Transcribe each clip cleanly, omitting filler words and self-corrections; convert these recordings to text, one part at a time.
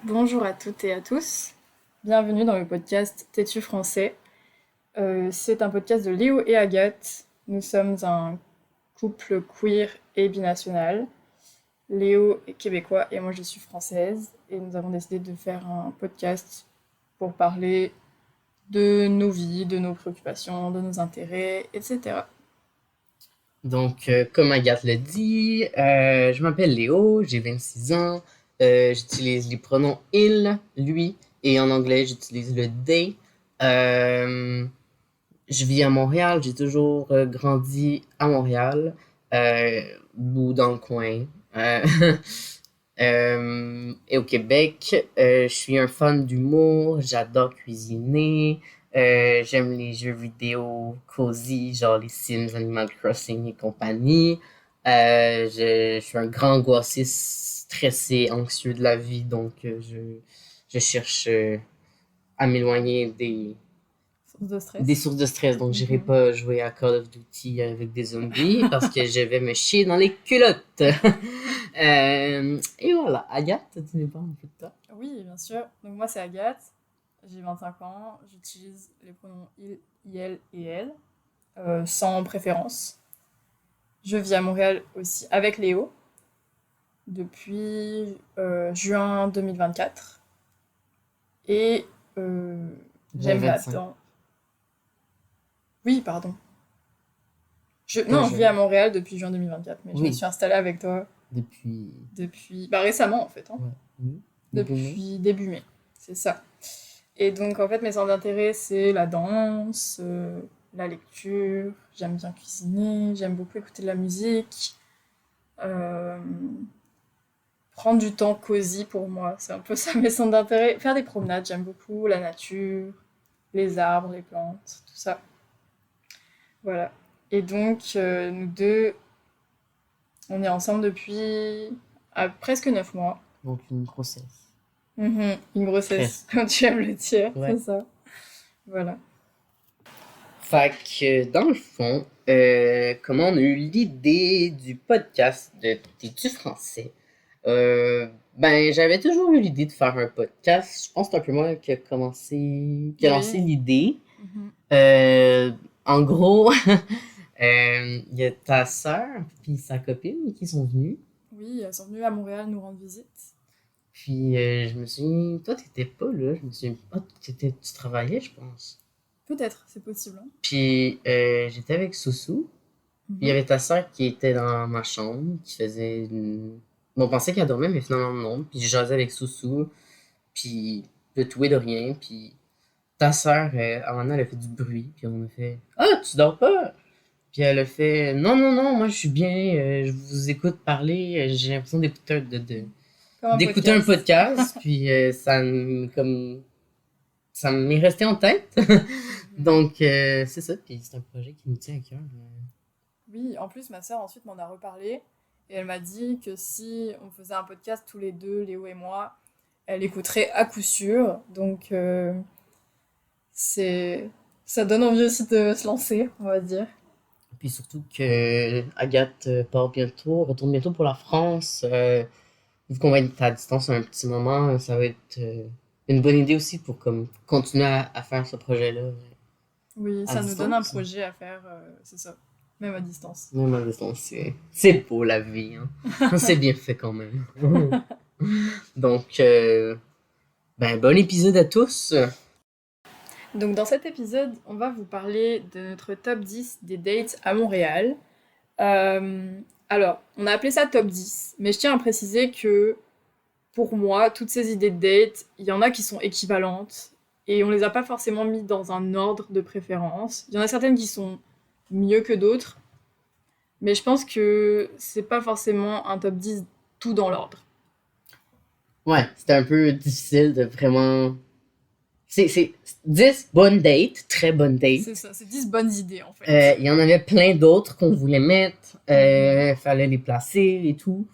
Bonjour à toutes et à tous. Bienvenue dans le podcast T'es-tu français? C'est un podcast de Léo et Agathe. Nous sommes un couple queer et binational. Léo est québécois et moi je suis française. Et nous avons décidé de faire un podcast pour parler de nos vies, de nos préoccupations, de nos intérêts, etc. Comme Agathe l'a dit, je m'appelle Léo, j'ai 26 ans, j'utilise les pronoms il, lui, et en anglais, j'utilise le they. Euh, je vis à Montréal, j'ai toujours grandi à Montréal, euh, ou dans le coin. Euh, et au Québec, je suis un fan d'humour, j'adore cuisiner, j'aime les jeux vidéo cozy, genre les Sims, Animal Crossing et compagnie. Je suis un grand angoissé, stressé, anxieux de la vie, je cherche à m'éloigner Source de des stress. sources de stress. Donc, j'irai Mhm. pas jouer à Call of Duty avec des zombies parce que je vais me chier dans les culottes. Et voilà, Agathe, tu nous parles un peu de toi. Oui, bien sûr. Donc moi c'est Agathe, j'ai 25 ans, j'utilise les pronoms il, elle et elle, sans préférence. Je vis à Montréal aussi avec Léo depuis juin 2024. Et euh, j'aime 2025. là-dedans. Oui, pardon. Pas Non, je vis à jeune. Montréal depuis juin 2024, mais je me Oui, suis installée avec toi depuis. depuis. Bah, récemment en fait, hein. Ouais, oui, début mai. Depuis début mai. C'est ça. Et donc en fait, mes centres d'intérêt, c'est la danse, la lecture. J'aime bien cuisiner, j'aime beaucoup écouter de la musique. Euh, Prendre du temps cosy pour moi, c'est un peu ça mes centres d'intérêt. Faire des promenades, j'aime beaucoup la nature, les arbres, les plantes, tout ça. Voilà. Et donc, nous deux, on est ensemble depuis presque 9 mois. Donc, une grossesse. Mhm. Une grossesse, Presque. comme tu aimes le dire, c'est Ouais. ça. Voilà. Fait que, dans le fond, comment on a eu l'idée du podcast de T'es-tu français? Ben, j'avais toujours eu l'idée de faire un podcast. Je pense que c'est un peu moi qui a lancé Oui. l'idée. Mhm. Euh, En gros, il y a ta sœur puis sa copine qui sont venues. Oui, elles sont venues à Montréal nous rendre visite. Puis je me suis toi t'étais pas là, je me suis pas, tu travaillais, je pense. Peut-être, c'est possible, hein. Puis j'étais avec Soussou. Puis il y Mhm. avait ta sœur qui était dans ma chambre, qui faisait une... Bon, on pensait qu'elle dormait, mais finalement non. Puis je jasais avec Soussou, puis de tout et de rien. Puis ta sœur, à un moment donné, elle a fait du bruit, puis on a fait «Ah, tu dors pas?» Puis elle a fait «Non, non, non, moi je suis bien, je vous écoute parler, j'ai l'impression Comme un d'écouter un podcast. podcast». Puis ça m'est resté en tête. Mhm. C'est ça, puis c'est un projet qui me tient à cœur. Oui, en plus, ma sœur ensuite m'en a reparlé et elle m'a dit que si on faisait un podcast tous les deux, Léo et moi, elle écouterait à coup sûr. Donc, c'est ça donne envie aussi de se lancer, on va dire. Puis surtout que Agathe retourne bientôt pour la France. Vu qu'on va être à distance un petit moment, ça va être une bonne idée aussi pour comme continuer à faire ce projet-là Oui, à ça nous donne un distance. projet à faire, c'est ça, même à distance. Même à distance, c'est beau la vie, hein. C'est bien fait quand même. Donc, ben, bon épisode à tous. Donc dans cet épisode, on va vous parler de notre top 10 des dates à Montréal. Euh, alors, on a appelé ça top 10, mais je tiens à préciser que pour moi, toutes ces idées de date, il y en a qui sont équivalentes et on les a pas forcément mis dans un ordre de préférence. Il y en a certaines qui sont mieux que d'autres, mais je pense que c'est pas forcément un top 10 tout dans l'ordre. Ouais, c'était un peu difficile de vraiment. C'est 10 bonnes dates, très bonnes C'est dates. ça, c'est 10 bonnes idées en fait. Il y en avait plein d'autres qu'on voulait mettre. Mhm. Fallait les placer et tout.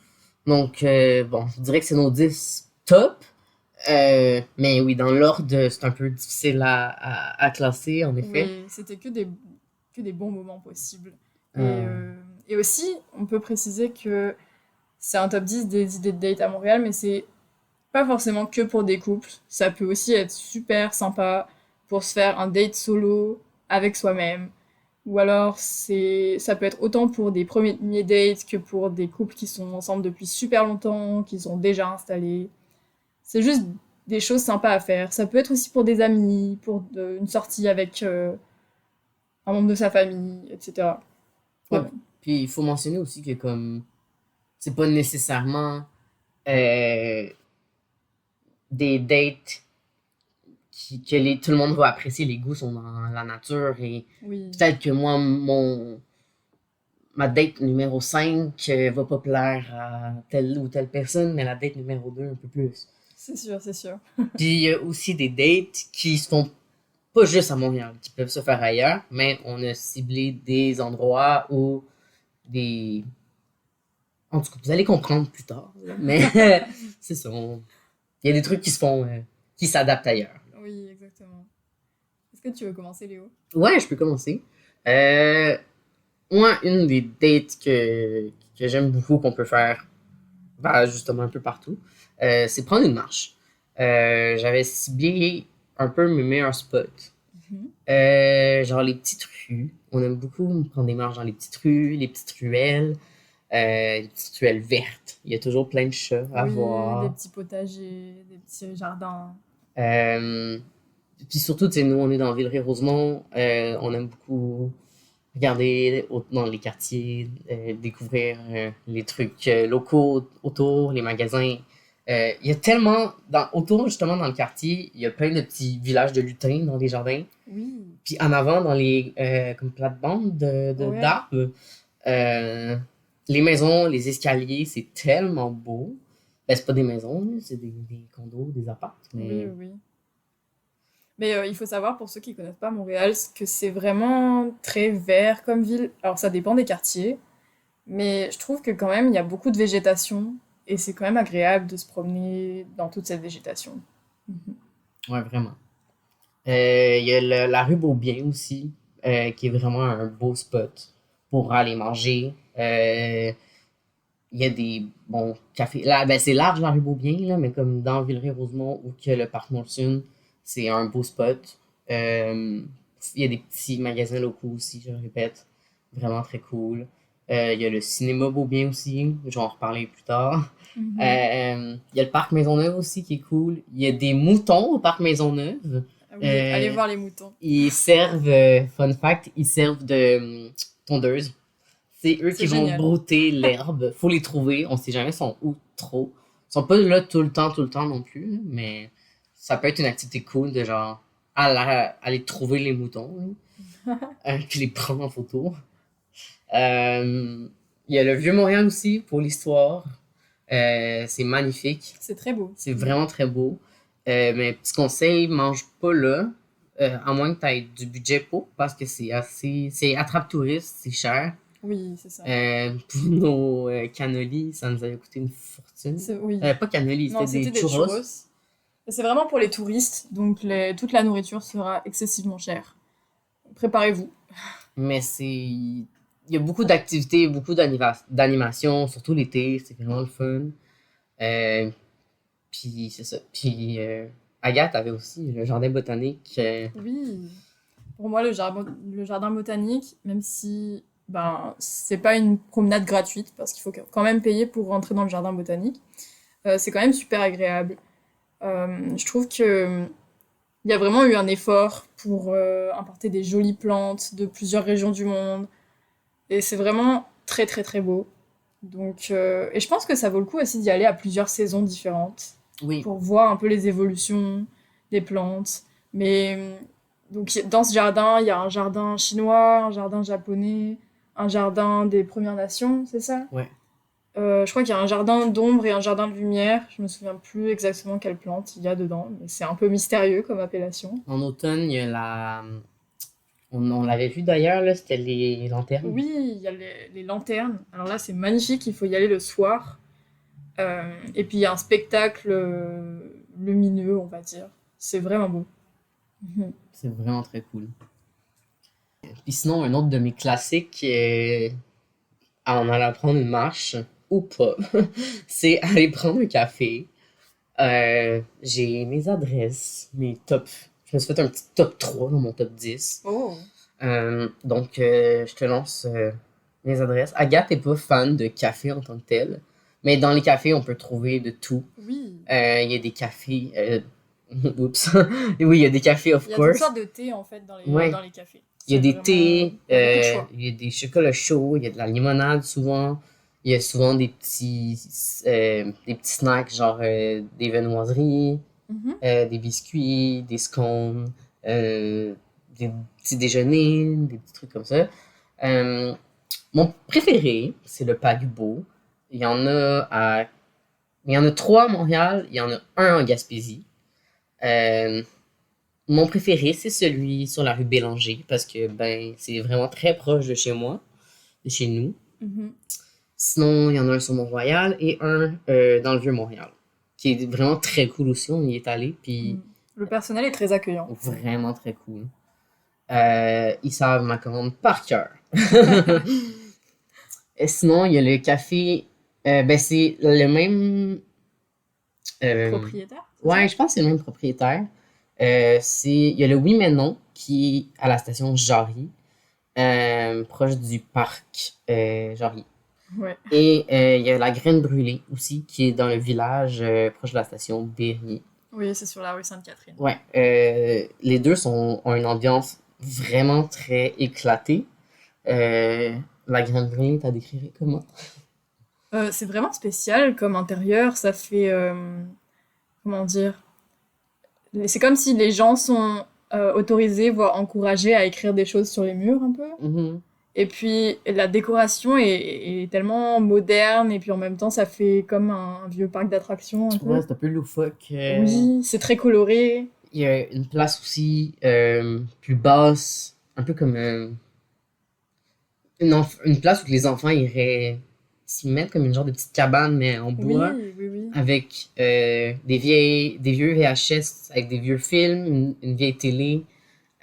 Donc, bon, je dirais que c'est nos 10 top. Mais oui, dans l'ordre, c'est un peu difficile à classer, en effet. Oui, c'était que des bons moments possibles. Et, Euh, euh, et aussi, on peut préciser que c'est un top 10 des idées de date à Montréal, mais c'est Pas forcément que pour des couples, ça peut aussi être super sympa pour se faire un date solo avec soi-même. Ou alors ça peut être autant pour des premiers dates que pour des couples qui sont ensemble depuis super longtemps, qui sont déjà installés. C'est juste des choses sympas à faire. Ça peut être aussi pour des amis, pour une sortie avec un membre de sa famille, etc. Ouais. Ouais. Puis il faut mentionner aussi que comme c'est pas nécessairement euh, des dates tout le monde va apprécier, les goûts sont dans la nature et Oui, peut-être que moi, ma date numéro 5 va pas plaire à telle ou telle personne, mais la date numéro 2 un peu plus. c'est sûr, c'est sûr. Puis il y a aussi des dates qui se font pas juste à Montréal, qui peuvent se faire ailleurs, mais on a ciblé des endroits ou des... En tout cas, vous allez comprendre plus tard, mais c'est ça. Il y a des trucs qui se font, qui s'adaptent ailleurs. Oui, exactement. Est-ce que tu veux commencer, Léo? Ouais, je peux commencer. Euh, Moi, une des dates que j'aime beaucoup qu'on peut faire, ben, justement un peu partout, c'est prendre une marche. J'avais ciblé un peu mes meilleurs spots. Mhm. Genre les petites rues. On aime beaucoup prendre des marches dans les petites rues, les petites ruelles vertes. Il y a toujours plein de chats à Oui, des voir. petits potagers, des petits jardins. Euh, Puis surtout, tu sais, nous, on est dans Villeray-Rosemont. On aime beaucoup regarder dans les quartiers, découvrir les trucs locaux autour, les magasins. Il y a tellement, autour justement dans le quartier, il y a plein de petits villages de lutins dans les jardins. Oui, Puis en avant, dans les comme plates-bandes ouais. d'arbres, euh, les maisons, les escaliers, c'est tellement beau. Ben, c'est pas des maisons, là, c'est des condos, des apparts, Oui, mais oui, oui. Mais il faut savoir, pour ceux qui connaissent pas Montréal, que c'est vraiment très vert comme ville. Alors ça dépend des quartiers, mais je trouve que quand même, il y a beaucoup de végétation, et c'est quand même agréable de se promener dans toute cette végétation. Mhm. ouais, vraiment. Il y a la rue Beaubien aussi, qui est vraiment un beau spot pour aller manger. Il y a des bons cafés. Là, ben, c'est large la rue Beaubien, là, mais comme dans Villeray-Rosemont ou que le parc Molson, c'est un beau spot. Euh, il y a des petits magasins locaux aussi, je le répète. Vraiment très cool. Il y a le cinéma Beaubien aussi, je vais en reparler plus tard. Mhm. Il y a le parc Maisonneuve aussi qui est cool. Il y a des moutons au parc Maisonneuve. Ah oui, allez Euh, voir les moutons. Ils servent, fun fact, ils servent de tondeuse. C'est eux qui C'est vont génial. brouter l'herbe. Faut les trouver. On sait jamais sont où trop. Ils sont pas là tout le temps non plus, mais ça peut être une activité cool de genre aller trouver les moutons, puis les prendre en photo. Il y a le Vieux-Montréal aussi pour l'histoire. C'est magnifique. C'est très beau. C'est Mm. vraiment très beau. Mais petit conseil, mange pas là. À moins que tu aies du budget pour, parce que c'est attrape-touriste, c'est cher. Oui, c'est ça. Pour nos cannolis, ça nous avait coûté une fortune. Oui. Pas cannolis, Non, c'était c'était des des churros. churros. Et c'est vraiment pour les touristes, donc toute la nourriture sera excessivement chère. Préparez-vous. Mais il y a beaucoup d'activités, beaucoup d'animations, surtout l'été, c'est vraiment le fun. Euh, Puis c'est ça. Puis Agathe avait aussi le jardin botanique. Oui. Pour moi, le jardin botanique, même si c'est pas une promenade gratuite, parce qu'il faut quand même payer pour rentrer dans le jardin botanique, c'est quand même super agréable. Je trouve que il y a vraiment eu un effort pour importer des jolies plantes de plusieurs régions du monde. Et c'est vraiment très très très beau. Donc, et je pense que ça vaut le coup aussi d'y aller à plusieurs saisons différentes Oui, pour voir un peu les évolutions des plantes. Mais donc dans ce jardin, il y a un jardin chinois, un jardin japonais, un jardin des Premières Nations, c'est ça? ouais. Je crois qu'il y a un jardin d'ombre et un jardin de lumière. Je me souviens plus exactement quelle plante il y a dedans, mais c'est un peu mystérieux comme appellation. En automne, il y a on l'avait vu d'ailleurs, là, c'était les lanternes. Oui, il y a les lanternes. Alors là, c'est magnifique, il faut y aller le soir. Et puis il y a un spectacle lumineux, on va dire. C'est vraiment beau. Mhm. C'est vraiment très cool. Puis sinon, un autre de mes classiques, en allant prendre une marche, ou pas, c'est aller prendre un café. J'ai mes adresses, mes top. Je me suis fait un petit top 3 dans mon top 10. Oh, Je te lance mes adresses. Agathe n'est pas fan de café en tant que tel, mais dans les cafés, on peut trouver de tout. oui. Il y a des cafés. Oups. Oui, il y a des cafés, of Il y a toutes course. sortes de thé, en fait, Ouais. dans les cafés. Il y a C'est des vraiment... thés, Il y a beaucoup de choix. il y a des chocolats chauds, il y a de la limonade souvent. Il y a souvent des petits snacks, genre des viennoiseries, Mhm. des biscuits, des scones, euh, des petits déjeuners, des petits trucs comme ça. Euh, Mon préféré, c'est le paquebot. Il y en a à... Il y en a trois à Montréal, il y en a un en Gaspésie. Euh, Mon préféré, c'est celui sur la rue Bélanger parce que ben c'est vraiment très proche de chez moi, de chez nous. Mhm. Sinon, il y en a un sur Mont-Royal et un dans le Vieux-Montréal, qui est vraiment très cool aussi. On y est allé, puis Mm. Le personnel est très accueillant. vraiment très cool. Ils savent ma commande par cœur. Et sinon, il y a le café. Ben, c'est le même. euh, Propriétaire, c'est ouais, ça? je pense que c'est le même propriétaire. Il y a le Oui mais non qui est à la station Jarry, proche du parc Jarry. Ouais. Et il y a la Graine Brûlée aussi qui est dans le village proche de la station Berry. Oui, c'est sur la rue Sainte-Catherine. Ouais, les deux ont une ambiance vraiment très éclatée. Euh, la Graine Brûlée, t'as décrit comment? C'est vraiment spécial comme intérieur. Ça fait... comment dire? C'est comme si les gens sont autorisés, voire encouragés à écrire des choses sur les murs un peu. Mhm. Et puis la décoration est tellement moderne et puis en même temps ça fait comme un vieux parc d'attractions un Ouais, peu. c'est un peu loufoque. Oui, c'est très coloré. Il y a une place aussi plus basse, un peu comme une place où les enfants iraient s'y mettre comme une genre de petite cabane, mais en bois, Oui, oui, oui. avec des vieux VHS, avec des vieux films, une vieille télé,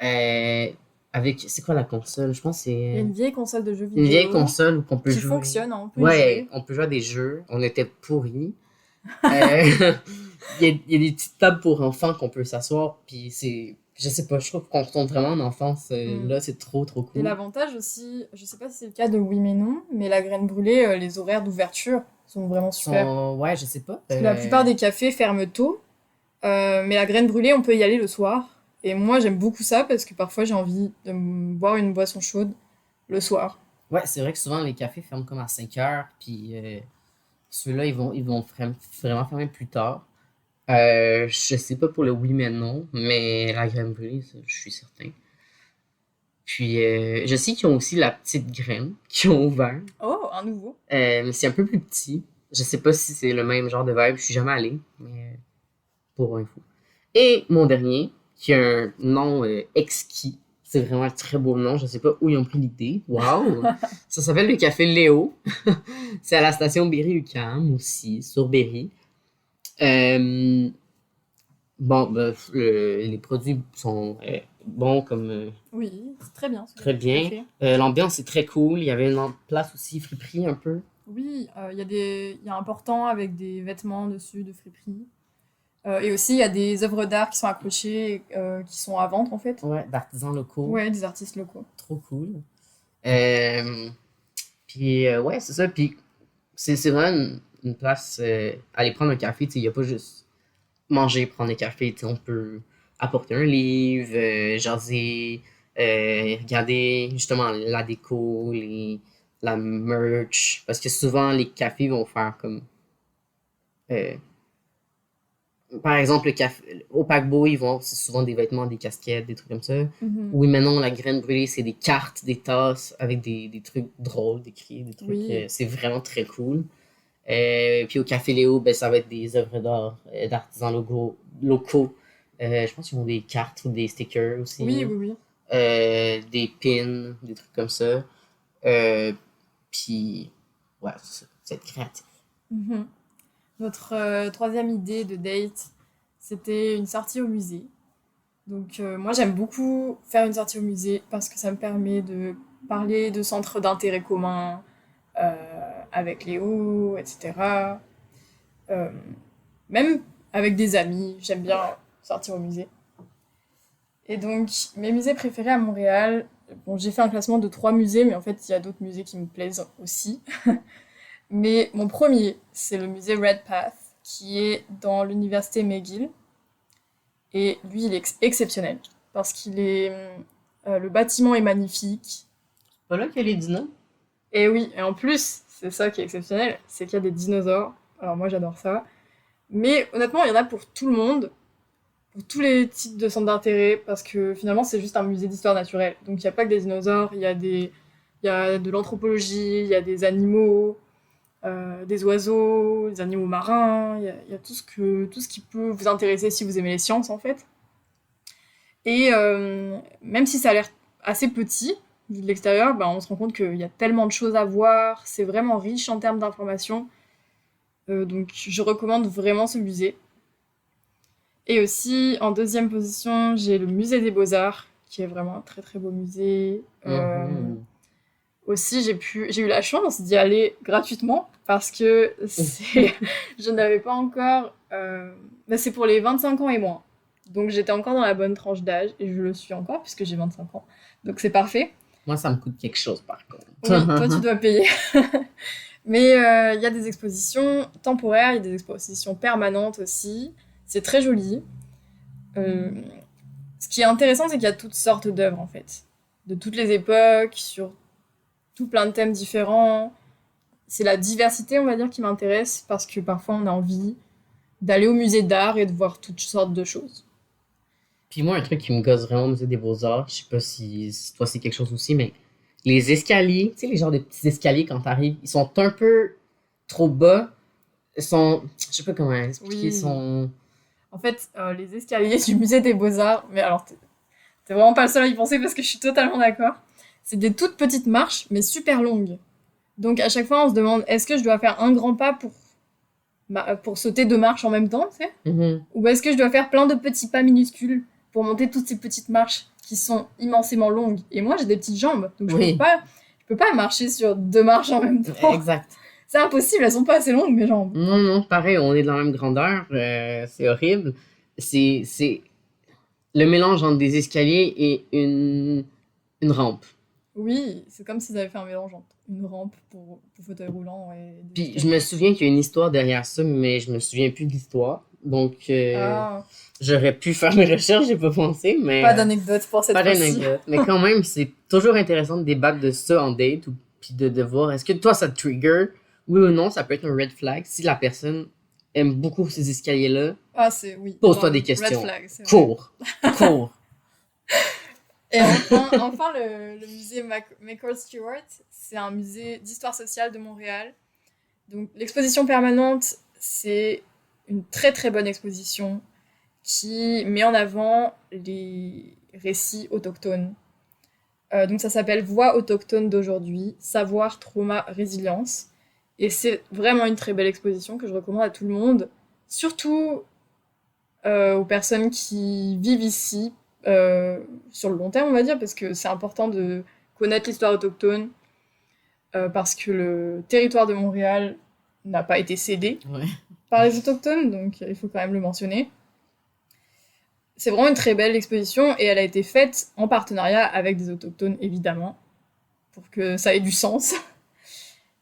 euh, avec, c'est quoi la console? Je pense que Il y a c'est une vieille console de jeux une vieille vidéo console où on peut qui jouer. fonctionne, hein, on peut y Ouais, jouer. on peut jouer à des jeux. On était pourris. Euh, il y a des petites tables pour enfants qu'on peut s'asseoir, puis je sais pas, je trouve qu'on retourne vraiment en enfance. Mm. Là, c'est trop, trop Et cool. l'avantage aussi, je sais pas si c'est le cas de Oui mais non, mais la graine brûlée, les horaires d'ouverture sont vraiment super. Ouais, je sais pas. Parce que la plupart des cafés ferment tôt, mais la graine brûlée, on peut y aller le soir. Et moi, j'aime beaucoup ça parce que parfois j'ai envie de me boire une boisson chaude le soir. Ouais, c'est vrai que souvent les cafés ferment comme à 5 heures, puis ceux-là, ils vont vraiment fermer plus tard. Je sais pas pour le oui mais non, mais la graine brûlée, ça, je suis certain. Puis je sais qu'ils ont aussi la petite graine qui ont ouvert. Oh, un nouveau. Mais c'est un peu plus petit. Je sais pas si c'est le même genre de vibe. Je suis jamais allé, mais pour info. Et mon dernier, qui a un nom exquis. C'est vraiment un très beau nom. Je sais pas où ils ont pris l'idée. Waouh! Ça s'appelle le Café Léo. C'est à la station Berry-UQAM aussi, sur Berry. Euh, bon, ben, les produits sont bons comme Oui, c'est très bien très ce bien. café. L'ambiance est très cool. Il y avait une place aussi friperie un peu. Oui, il y a un portant avec des vêtements dessus de friperie. Et aussi, il y a des œuvres d'art qui sont accrochées, qui sont à vendre en fait. Ouais, d'artisans locaux. Ouais, des artistes locaux. Trop cool. Euh, Puis, ouais, c'est ça. Puis, c'est vraiment une place. Aller prendre un café, tu sais, il n'y a pas juste manger, prendre un café. Tu sais, on peut apporter un livre, jaser, regarder justement la déco, la merch. Parce que souvent, les cafés vont faire comme. euh, Par exemple, le café, au paquebot, c'est souvent des vêtements, des casquettes, des trucs comme ça. Mhm. Oui, maintenant, la graine brûlée, c'est des cartes, des tasses avec des trucs drôles, décrits, des trucs. Oui, C'est vraiment très cool. Puis au Café Léo, ben, ça va être des œuvres d'art, d'artisans locaux. Je pense qu'ils ont des cartes ou des stickers oui, aussi. oui, oui. Des pins, des trucs comme ça. Euh, Puis, ouais, c'est créatif. Mhm. Notre troisième idée de date, c'était une sortie au musée. Donc moi j'aime beaucoup faire une sortie au musée parce que ça me permet de parler de centres d'intérêt communs avec Léo, etc. Euh, Même avec des amis. J'aime bien sortir au musée. Et donc, mes musées préférés à Montréal, bon, j'ai fait un classement de 3 musées, mais en fait, il y a d'autres musées qui me plaisent aussi. Mais mon premier, c'est le musée Redpath, qui est dans l'université McGill. Et lui, il est exceptionnel, parce qu'il est... le bâtiment est magnifique. Pas là qu'il y a les dinos? Et oui, et en plus, c'est ça qui est exceptionnel, c'est qu'il y a des dinosaures. Alors moi, j'adore ça. Mais honnêtement, il y en a pour tout le monde, pour tous les types de centres d'intérêt, parce que finalement, c'est juste un musée d'histoire naturelle. Donc il n'y a pas que des dinosaures, il y a de l'anthropologie, il y a des animaux, des oiseaux, des animaux marins, il y a tout ce qui peut vous intéresser si vous aimez les sciences, en fait. Et même si ça a l'air assez petit, vu de l'extérieur, bah, on se rend compte qu'il y a tellement de choses à voir, c'est vraiment riche en termes d'informations. Donc je recommande vraiment ce musée. Et aussi, en deuxième position, j'ai le musée des Beaux-Arts, qui est vraiment un très très beau musée. Mhm. Aussi, j'ai eu la chance d'y aller gratuitement, parce que je n'avais pas encore... bah, c'est pour les 25 ans et moins. Donc j'étais encore dans la bonne tranche d'âge, et je le suis encore, puisque j'ai 25 ans. Donc c'est parfait. Moi, ça me coûte quelque chose, par Oui, toi tu contre. dois payer. Mais il y a des expositions temporaires, il y a des expositions permanentes aussi. C'est très joli. Euh, Ce qui est intéressant, c'est qu'il y a toutes sortes d'œuvres, en fait. De toutes les époques, sur tout plein de thèmes différents. C'est la diversité, on va dire, qui m'intéresse, parce que parfois on a envie d'aller au musée d'art et de voir toutes sortes de choses. Puis moi, un truc qui me gosse vraiment au musée des Beaux-Arts, je sais pas si toi c'est quelque chose aussi, mais les escaliers, tu sais, les genres de petits escaliers quand t'arrives, ils sont un peu trop bas. Ils sont, je sais pas comment expliquer, ils Oui. sont... En fait, les escaliers du musée des Beaux-Arts, mais alors t'es vraiment pas le seul à y penser parce que je suis totalement d'accord. C'est des toutes petites marches, mais super longues. Donc à chaque fois, on se demande est-ce que je dois faire un grand pas pour sauter 2 marches en même temps, tu sais? Mhm. Ou est-ce que je dois faire plein de petits pas minuscules pour monter toutes ces petites marches qui sont immensément longues? Et moi, j'ai des petites jambes, donc Oui, je peux pas marcher sur 2 marches en même temps. exact. C'est impossible, elles sont pas assez longues, mes jambes. Non, non, pareil, on est de la même grandeur, c'est horrible. C'est le mélange entre des escaliers et une rampe. Oui, c'est comme s'ils avaient fait un mélange entre une rampe pour fauteuil roulant et des Puis je escaliers. me souviens qu'il y a une histoire derrière ça, mais je me souviens plus de l'histoire. Donc Ah, j'aurais pu faire mes recherches, j'ai pas pensé, mais pas d'anecdote pour cette pas fois-ci. d'anecdote. Mais quand même, c'est toujours intéressant de débattre de ça en date, ou puis de voir est-ce que toi ça te trigger, oui ou non, ça peut être un red flag. Si la personne aime beaucoup ces escaliers-là, Ah, c'est, oui, pose-toi non, des red questions. flag, c'est vrai. Cours, cours. Et enfin le musée McCall Stewart, c'est un musée d'histoire sociale de Montréal. Donc l'exposition permanente, c'est une très très bonne exposition qui met en avant les récits autochtones. Donc ça s'appelle Voix autochtones d'aujourd'hui, savoir, trauma, résilience. Et c'est vraiment une très belle exposition que je recommande à tout le monde, surtout aux personnes qui vivent ici sur le long terme, on va dire, parce que c'est important de connaître l'histoire autochtone, parce que le territoire de Montréal n'a pas été cédé Ouais. par les autochtones, donc il faut quand même le mentionner. C'est vraiment une très belle exposition et elle a été faite en partenariat avec des autochtones, évidemment, pour que ça ait du sens.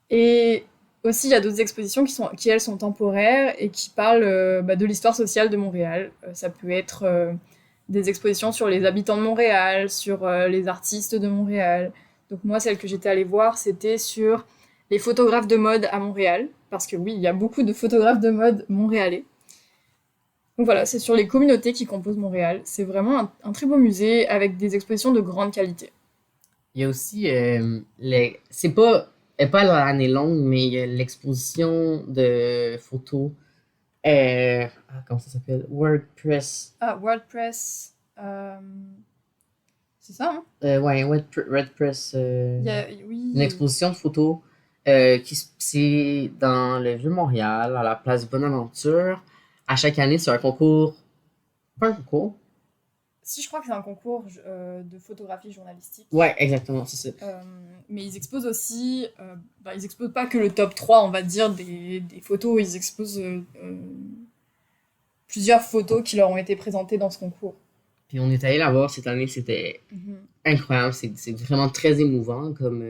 Et aussi, il y a d'autres expositions qui elles, sont temporaires et qui parlent de l'histoire sociale de Montréal. Ça peut être des expositions sur les habitants de Montréal, sur les artistes de Montréal. Donc moi, celle que j'étais allée voir, c'était sur les photographes de mode à Montréal, parce que oui, il y a beaucoup de photographes de mode montréalais. Donc voilà, c'est sur les communautés qui composent Montréal. C'est vraiment un très beau musée avec des expositions de grande qualité. Il y a aussi c'est pas elle est pas à l'année longue, mais il y a l'exposition de photos. Comment ça s'appelle? WordPress. Ah, WordPress, c'est ça, hein? Ouais, WordPress. Une Oui. exposition de photos c'est dans le Vieux-Montréal, à la place Bonaventure. À chaque année, c'est un concours. Pas un concours? Si, je crois que c'est un concours de photographie journalistique. Ouais, exactement, c'est ça. Mais ils exposent aussi. Ils exposent pas que le top 3, on va dire, des photos. Ils exposent plusieurs photos qui leur ont été présentées dans ce concours. Puis on est allé la voir cette année, c'était incroyable. C'est vraiment très émouvant comme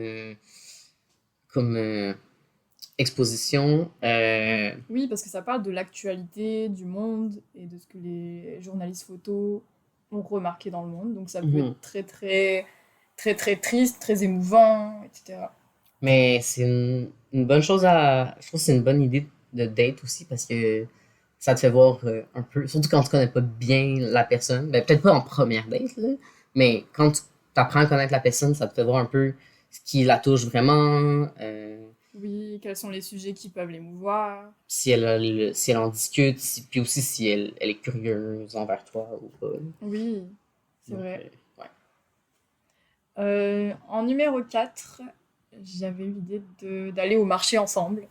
exposition. Oui, parce que ça parle de l'actualité du monde et de ce que les journalistes photos ont remarqué dans le monde. Donc ça peut être très, très, très, très triste, très émouvant, etc. Mais c'est une bonne chose à. Je trouve que c'est une bonne idée de date aussi parce que ça te fait voir un peu. Surtout quand tu connais pas bien la personne. Ben, peut-être pas en première date, là. Mais quand tu apprends à connaître la personne, ça te fait voir un peu ce qui la touche vraiment. Oui, quels sont les sujets qui peuvent l'émouvoir. Si si elle en discute, puis aussi si elle est curieuse envers toi ou pas. Oui, c'est Donc, vrai. ouais. En numéro 4, j'avais eu l'idée d'aller au marché ensemble.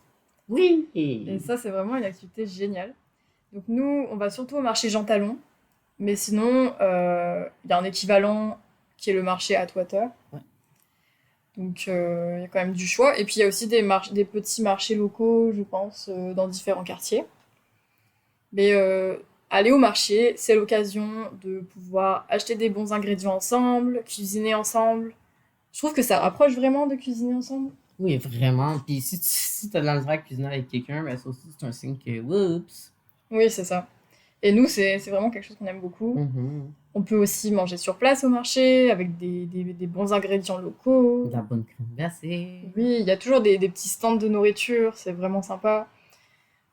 Oui! Et ça, c'est vraiment une activité géniale. Donc nous, on va surtout au marché Jean Talon. Mais sinon, il y a un équivalent qui est le marché Atwater. Ouais. Donc il y a quand même du choix. Et puis il y a aussi des petits marchés locaux, je pense, dans différents quartiers. Mais aller au marché, c'est l'occasion de pouvoir acheter des bons ingrédients ensemble, cuisiner ensemble. Je trouve que ça rapproche vraiment de cuisiner ensemble. Oui, vraiment. Puis si t'as de la misère à cuisiner avec quelqu'un, ben ça aussi c'est un signe que, whoops. Oui, c'est ça. Et nous, c'est vraiment quelque chose qu'on aime beaucoup. On peut aussi manger sur place au marché avec des bons ingrédients locaux. De la bonne crème glacée. Oui, il y a toujours des petits stands de nourriture, c'est vraiment sympa.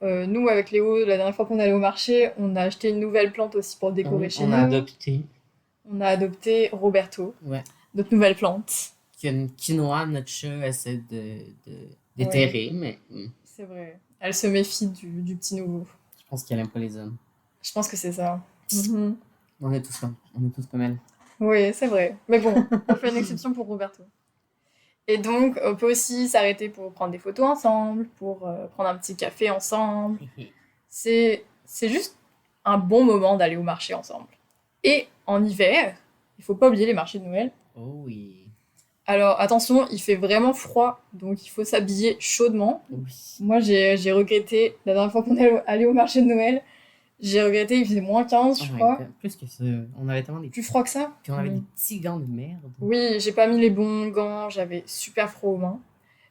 Nous, avec Léo, la dernière fois qu'on allait au marché, on a acheté une nouvelle plante aussi pour décorer chez On nous. a adopté. On a adopté Roberto, Ouais. notre nouvelle plante. Qu'il y a une quinoa, notre chat essaie d'éterrer, mais C'est vrai. Elle se méfie du petit nouveau. je pense qu'elle aime pas les hommes. Je pense que c'est ça. On est tous pas mal. Oui, c'est vrai. Mais bon, on fait une exception pour Roberto. Et donc, on peut aussi s'arrêter pour prendre des photos ensemble, pour prendre un petit café ensemble. C'est juste un bon moment d'aller au marché ensemble. Et en hiver, il faut pas oublier les marchés de Noël. Oh oui. Alors attention, il fait vraiment froid, donc il faut s'habiller chaudement. Oui. Moi, j'ai regretté, la dernière fois qu'on est allé au marché de Noël, j'ai regretté, il faisait moins 15, je crois. Plus que ça. On avait tellement des... Plus froid que ça. Puis on avait des petits gants de merde. Oui, j'ai pas mis les bons gants, j'avais super froid aux mains.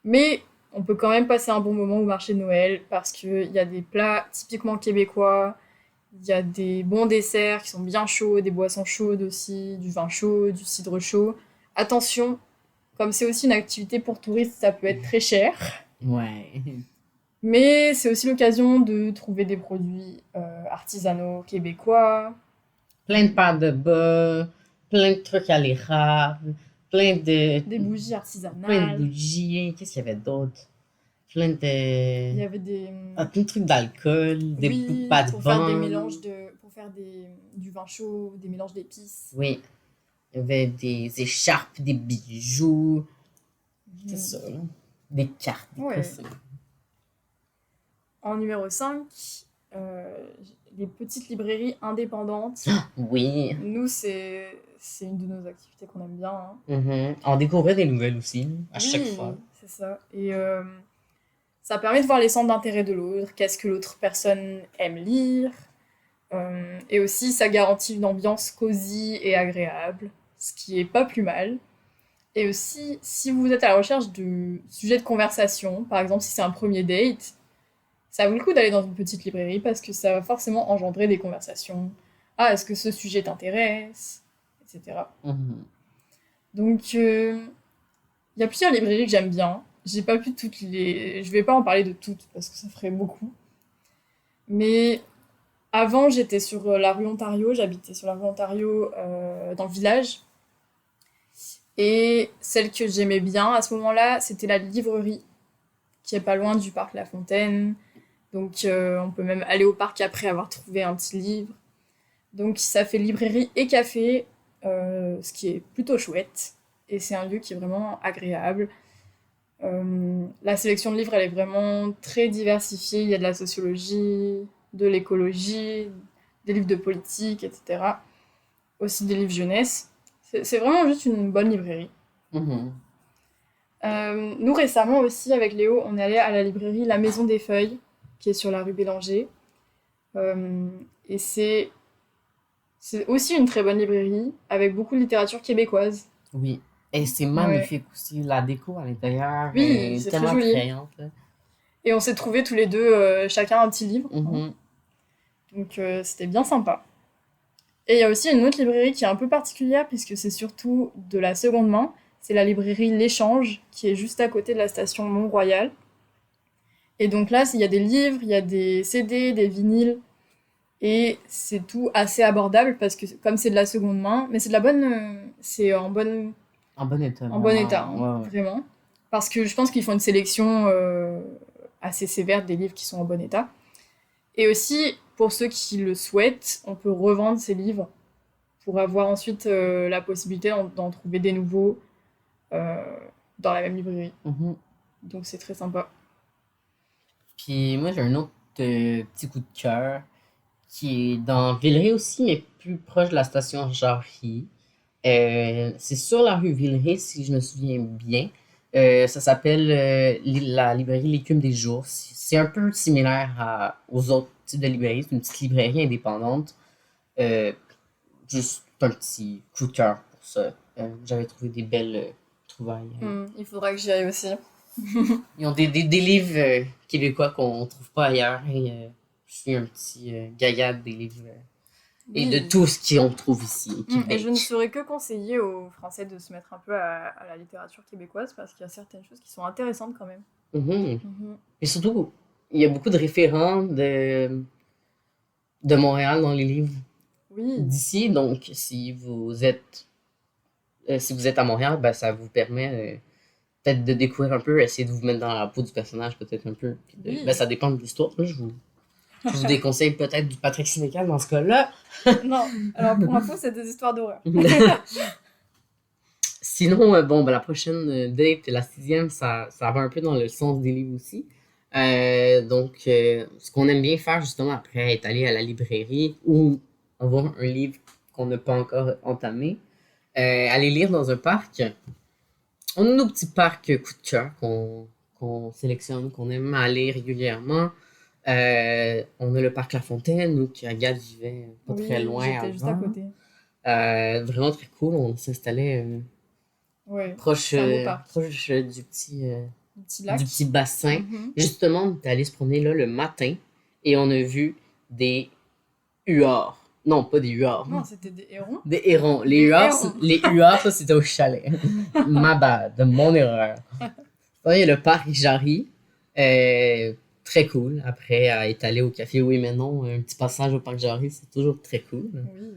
Mais on peut quand même passer un bon moment au marché de Noël parce qu'il y a des plats typiquement québécois, il y a des bons desserts qui sont bien chauds, des boissons chaudes aussi, du vin chaud, du cidre chaud. Attention, comme c'est aussi une activité pour touristes, ça peut être très cher. Ouais. Mais c'est aussi l'occasion de trouver des produits artisanaux québécois. Plein de pâtes de bas, plein de trucs à l'érable, plein de... Des bougies artisanales. Plein de bougies. Qu'est-ce qu'il y avait d'autre? Plein de... Il y avait des... plein de trucs d'alcool, des bouts de pâtes pour faire des mélanges pour faire du vin chaud, des mélanges d'épices. Oui. Il y avait des écharpes, des bijoux. C'est ça, là. Des cartes, des cossins. En numéro 5, les petites librairies indépendantes. Oui. Nous, c'est une de nos activités qu'on aime bien. On découvrait des nouvelles aussi, à chaque fois. C'est ça. Et ça permet de voir les centres d'intérêt de l'autre, qu'est-ce que l'autre personne aime lire. Et aussi, ça garantit une ambiance cosy et agréable, ce qui est pas plus mal. Et aussi, si vous êtes à la recherche de sujets de conversation, par exemple si c'est un premier date, ça vaut le coup d'aller dans une petite librairie parce que ça va forcément engendrer des conversations. Ah, est-ce que ce sujet t'intéresse, etc. Donc, il y a plusieurs librairies que j'aime bien. J'ai pas pu toutes les... Je vais pas en parler de toutes parce que ça ferait beaucoup. Mais avant, j'étais sur la rue Ontario, j'habitais sur la rue Ontario dans le village. Et celle que j'aimais bien à ce moment-là, c'était la livrerie, qui est pas loin du parc La Fontaine. Donc on peut même aller au parc après avoir trouvé un petit livre. Donc ça fait librairie et café, ce qui est plutôt chouette. Et c'est un lieu qui est vraiment agréable. La sélection de livres, elle est vraiment très diversifiée. Il y a de la sociologie, de l'écologie, des livres de politique, etc. Aussi des livres jeunesse. C'est vraiment juste une bonne librairie. Nous, récemment aussi, avec Léo, on est allé à la librairie La Maison des Feuilles, qui est sur la rue Bélanger. Et c'est aussi une très bonne librairie, avec beaucoup de littérature québécoise. Oui. Et c'est Ouais. magnifique aussi. La déco à l'intérieur Oui, est c'est très tellement joli. attrayante, là. Et on s'est trouvés tous les deux, chacun un petit livre, hein. Mhm. Donc c'était bien sympa. Et il y a aussi une autre librairie qui est un peu particulière, puisque c'est surtout de la seconde main. C'est la librairie L'Échange, qui est juste à côté de la station Mont-Royal. Et donc là, il y a des livres, il y a des CD, des vinyles, et c'est tout assez abordable, parce que comme c'est de la seconde main, mais c'est de la bonne... c'est En bon état, en bon vraiment. état, hein, Ouais, ouais. vraiment. Parce que je pense qu'ils font une sélection assez sévère des livres qui sont en bon état. Et aussi, pour ceux qui le souhaitent, on peut revendre ces livres pour avoir ensuite la possibilité d'en trouver des nouveaux euh, dans la même librairie. Mhm. Donc c'est très sympa. Puis moi, j'ai un autre petit coup de cœur qui est dans Villeray aussi, mais plus proche de la station Jarry. C'est sur la rue Villeray, si je me souviens bien. Ça s'appelle la librairie L'écume des jours. C'est un peu similaire aux autres types de librairies. C'est une petite librairie indépendante. Euh, Juste un petit coup de cœur pour ça. J'avais trouvé des belles trouvailles. Il faudra que j'y aille aussi. Ils ont des livres québécois qu'on ne trouve pas ailleurs. Et je suis un petit gaillard des livres et de Oui. tout ce qu'on trouve ici au Et je ne Québec. saurais que conseiller aux Français de se mettre un peu à la littérature québécoise parce qu'il y a certaines choses qui sont intéressantes quand même. Mhm. Mhm. Et surtout, il y a beaucoup de référents de Montréal dans les livres Oui, d'ici. Donc, si vous êtes à Montréal, ben, ça vous permet peut-être de découvrir un peu, essayer de vous mettre dans la peau du personnage peut-être un peu. Ben, oui. ça dépend de l'histoire. Là. Je vous déconseille peut-être du Patrick Sénécal dans ce cas-là. Non, alors pour info, c'est des histoires d'horreur. Sinon, bon, ben, la prochaine date, la sixième, ça va un peu dans le sens des livres aussi. Donc, ce qu'on aime bien faire justement après être allé à la librairie ou avoir un livre qu'on n'a pas encore entamé, aller lire dans un parc. On a nos petits parcs coup de cœur qu'on sélectionne, qu'on aime aller régulièrement. On a le parc La Fontaine, où Agathe vivait pas très Oui, loin j'étais juste à avant. côté. Vraiment très cool. On s'installait Ouais, proche, c'est un beau parc. proche Un petit du lac. petit bassin. Mhm. Justement, on est allé se promener là le matin et on a vu des huards. Non, pas des huards. Non, c'était des hérons. Des hérons. Des hérons. Les huards, ça, c'était au chalet. Ma bad, mon erreur. Il y a le parc Jarry. Très cool. Après, à être allé au café Oui mais non, un petit passage au parc Jarry, c'est toujours très cool. Oui.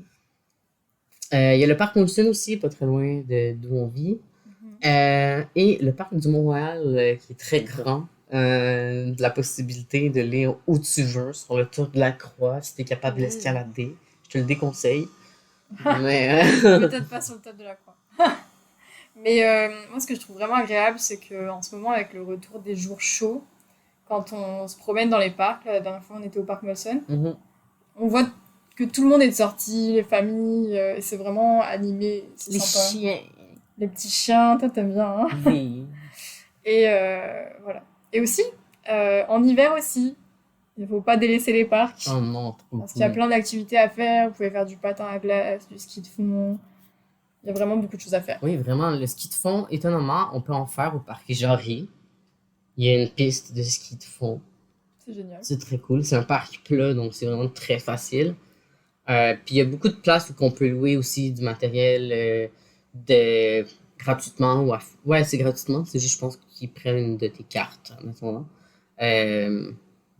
Il y a le parc Molson aussi, pas très loin d'où on vit. Mhm. Et le parc du Mont-Royal, qui est très grand, de la possibilité de lire où tu veux, sur le tour de la croix, si tu es capable de Oui. l'escalader. Je te le déconseille. Mais, Peut-être pas sur le top de la croix. Mais moi, ce que je trouve vraiment agréable, c'est que en ce moment, avec le retour des jours chauds, quand on se promène dans les parcs, là, la dernière fois, on était au parc Molson, mhm. on voit que tout le monde est sorti, les familles, et c'est vraiment animé, c'est Les sympa. chiens, Les petits chiens, toi, t'aimes bien, hein. oui. Et voilà. Et aussi, en hiver aussi, il ne faut pas délaisser les parcs. Oh non, trop Parce qu'il y a cool. plein d'activités à faire. Vous pouvez faire du patin à glace, du ski de fond. Il y a vraiment beaucoup de choses à faire. Oui, vraiment, le ski de fond, étonnamment, on peut en faire au parc Jarry. Il y a une piste de ski de fond. C'est génial. C'est très cool. C'est un parc plat, donc c'est vraiment très facile. Puis il y a beaucoup de places où on peut louer aussi du matériel gratuitement. Ouais, c'est gratuitement. C'est juste, je pense, qu'ils prennent une de tes cartes en attendant.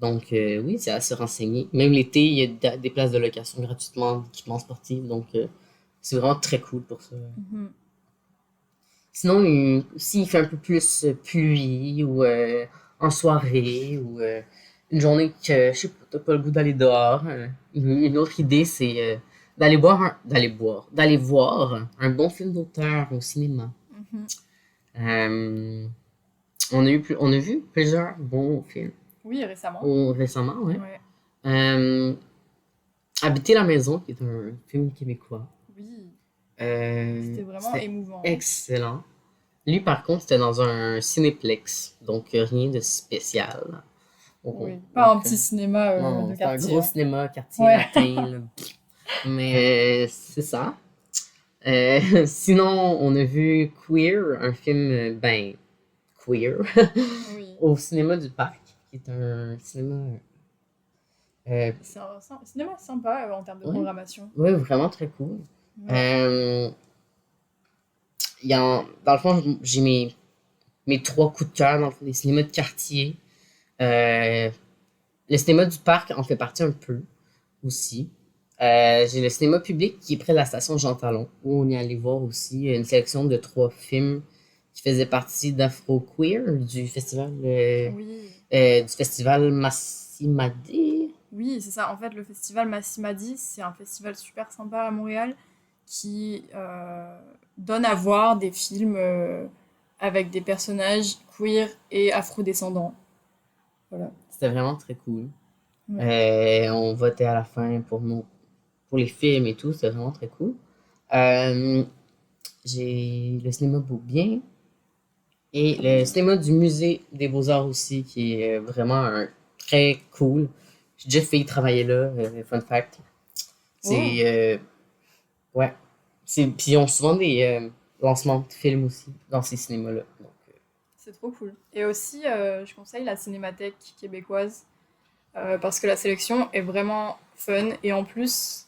Donc, oui, c'est à se renseigner. Même l'été, il y a des places de location gratuitement d'équipements sportifs. Donc, c'est vraiment très cool pour ça. Mhm. Sinon, s'il fait un peu plus pluie ou en soirée ou une journée que, je sais pas, t'as pas le goût d'aller dehors, une autre idée, c'est d'aller voir un bon film d'auteur au cinéma. Mhm. Euh, on a vu plusieurs bons films Oui, récemment. récemment, ouais. Ouais. Euh, Habiter la maison, qui est un film québécois. Oui. C'était vraiment C'était émouvant, hein. excellent. Lui, par contre, c'était dans un cinéplex, donc rien de spécial. Oui, pas un petit cinéma non, de c'est un quartier. gros Hein. cinéma, quartier Ouais. latin, là. Mais c'est ça. Sinon, on a vu Queer, un film, ben, queer, Oui. au cinéma du Parc, qui est un cinéma, euh, C'est un cinéma sympa en termes de ouais, programmation. ouais, vraiment très cool. Ouais. Euh, dans le fond, j'ai mes trois coups de cœur dans les cinémas de quartier. Euh, le cinéma du Parc en fait partie un peu aussi. J'ai le cinéma public qui est près de la station Jean Talon, où on est allé voir aussi une sélection de trois films qui faisaient partie d'Afro Queer, Oui. du festival Massimadi. Oui, c'est ça. En fait, le festival Massimadi, c'est un festival super sympa à Montréal qui donne à voir des films avec des personnages queer et afrodescendants. Voilà. C'était vraiment très cool. Ouais. On votait à la fin pour les films et tout, c'était vraiment très cool. Euh, j'ai le cinéma Beaubien et le cinéma du musée des Beaux-Arts aussi, qui est vraiment très cool. J'ai déjà failli travailler là, fun fact. Oh, C'est, ouais. Puis ils ont souvent des lancements de films aussi dans ces cinémas-là. Donc, c'est trop cool. Et aussi, je conseille la Cinémathèque québécoise parce que la sélection est vraiment fun et en plus,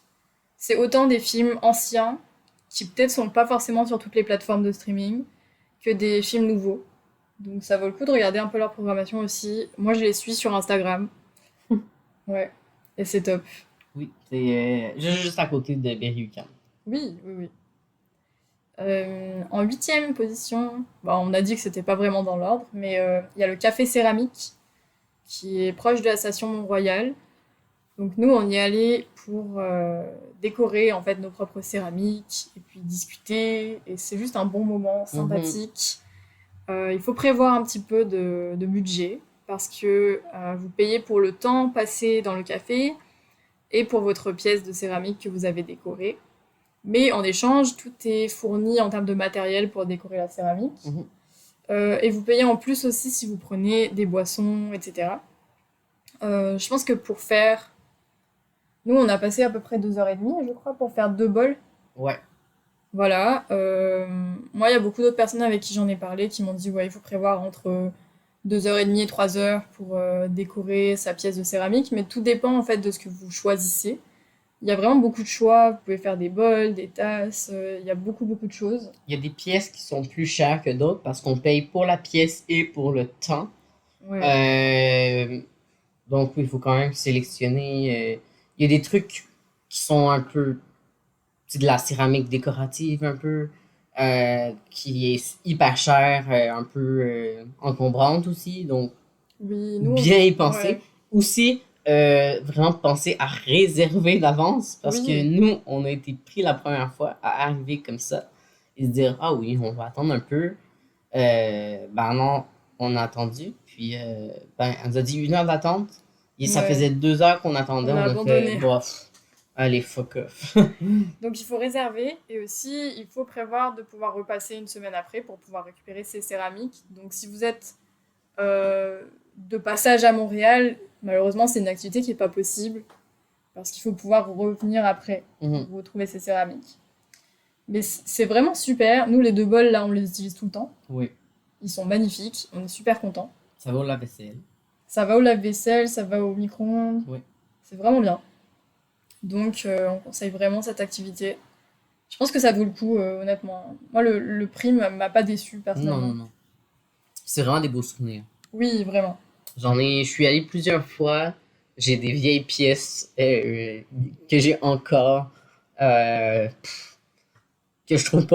c'est autant des films anciens qui peut-être sont pas forcément sur toutes les plateformes de streaming que des films nouveaux. Donc ça vaut le coup de regarder un peu leur programmation aussi. Moi, je les suis sur Instagram. Ouais. Et c'est top. oui, c'est juste à côté de Berry-UQAM. Oui, oui, oui. En huitième position, bah, on a dit que c'était pas vraiment dans l'ordre, mais il y a le Café Céramique qui est proche de la station Mont-Royal. Donc nous, on y allait pour décorer en fait nos propres céramiques et puis discuter. Et c'est juste un bon moment Mhm, sympathique. Il faut prévoir un petit peu de budget parce que vous payez pour le temps passé dans le café et pour votre pièce de céramique que vous avez décorée. Mais en échange, tout est fourni en termes de matériel pour décorer la céramique. mhm. Et vous payez en plus aussi si vous prenez des boissons, etc. Je pense que pour faire... Nous, on a passé à peu près 2h30, je crois, pour faire deux bols. Ouais. Voilà. Moi, il y a beaucoup d'autres personnes avec qui j'en ai parlé qui m'ont dit, ouais, il faut prévoir entre 2h30 et 3 heures pour décorer sa pièce de céramique. Mais tout dépend, en fait, de ce que vous choisissez. Il y a vraiment beaucoup de choix. Vous pouvez faire des bols, des tasses. Il y a beaucoup, beaucoup de choses. Il y a des pièces qui sont plus chères que d'autres parce qu'on paye pour la pièce et pour le temps. Ouais. Euh, donc, oui, il faut quand même sélectionner. Il y a des trucs qui sont un peu, c'est de la céramique décorative un peu, qui est hyper chère, un peu encombrante aussi. Donc, Oui, nous, bien y penser. ouais. Aussi, vraiment penser à réserver d'avance parce que Oui, nous, on a été pris la première fois à arriver comme ça et se dire, ah oui, on va attendre un peu. Ben non, on a attendu. Puis, ben, elle nous a dit 1 heure d'attente. Et ça ouais. faisait 2 heures qu'on attendait. On a On a fait, abandonné. bof, allez, fuck off. Donc il faut réserver et aussi il faut prévoir de pouvoir repasser une semaine après pour pouvoir récupérer ces céramiques. Donc si vous êtes de passage à Montréal, malheureusement c'est une activité qui n'est pas possible parce qu'il faut pouvoir revenir après Mhm. pour retrouver ces céramiques. Mais c'est vraiment super. Nous les deux bols là on les utilise tout le temps. Oui, Ils sont magnifiques, on est super contents. ça vaut la vaisselle. Ça va au lave-vaisselle, ça va au micro-ondes. Oui. C'est vraiment bien. Donc on conseille vraiment cette activité. Je pense que ça vaut le coup, honnêtement. Moi, le prix m'a pas déçu, Non, non, personnellement. non. C'est vraiment des beaux souvenirs. Oui, vraiment. Je suis allé plusieurs fois. J'ai des vieilles pièces que j'ai encore, euh, que je trouve